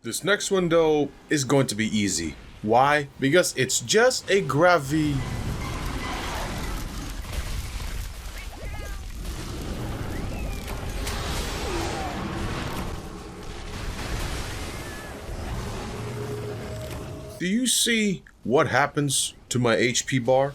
This next one though is going to be easy. Why? Because it's just a gravy. Do you see what happens to my HP bar?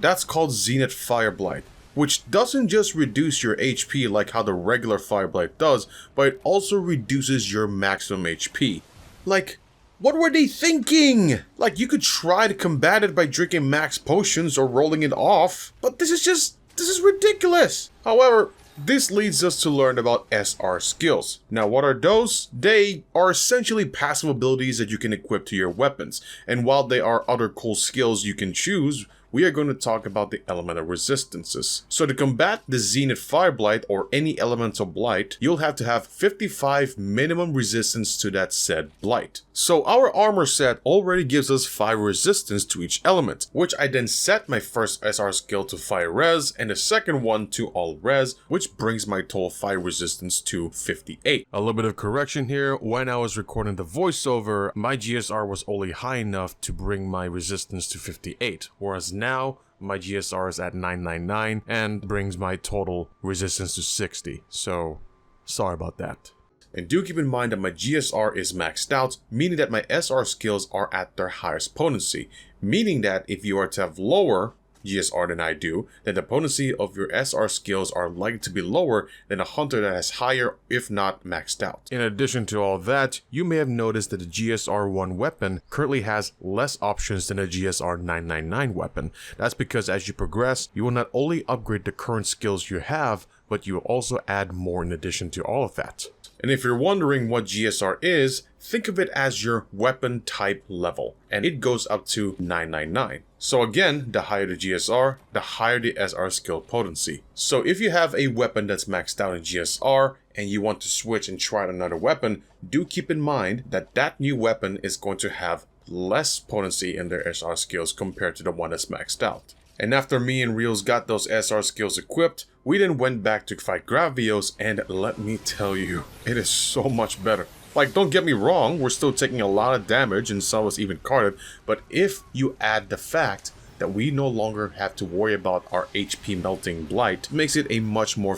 That's called Zenith Fire Blight, which doesn't just reduce your HP like how the regular Fire Blight does, but it also reduces your maximum HP. Like, what were they thinking? Like, you could try to combat it by drinking max potions or rolling it off, but this is ridiculous. However, this leads us to learn about SR skills. Now, what are those? They are essentially passive abilities that you can equip to your weapons, and while there are other cool skills you can choose, we are going to talk about the elemental resistances. So to combat the Zenith Fire Blight or any elemental blight, you'll have to have 55 minimum resistance to that said blight. So our armor set already gives us 5 resistance to each element, which I then set my first SR skill to Fire Res and the second one to All Res, which brings my total fire resistance to 58. A little bit of correction here, when I was recording the voiceover, my GSR was only high enough to bring my resistance to 58, whereas now my GSR is at 999 and brings my total resistance to 60, so sorry about that. And do keep in mind that my GSR is maxed out, meaning that my SR skills are at their highest potency, meaning that if you are to have lower GSR than I do, then the potency of your SR skills are likely to be lower than a hunter that has higher, if not maxed out. In addition to all that, you may have noticed that the GSR 1 weapon currently has less options than a GSR 999 weapon. That's because as you progress, you will not only upgrade the current skills you have, but you will also add more in addition to all of that. And if you're wondering what GSR is, think of it as your weapon type level, and it goes up to 999. So again, the higher the GSR, the higher the SR skill potency. So if you have a weapon that's maxed out in GSR and you want to switch and try out another weapon, do keep in mind that that new weapon is going to have less potency in their SR skills compared to the one that's maxed out. And after me and Reels got those SR skills equipped, we then went back to fight Gravios, and let me tell you, it is so much better. Like, don't get me wrong, we're still taking a lot of damage and some of us even carded, but if you add the fact that we no longer have to worry about our HP melting blight, it makes it a much more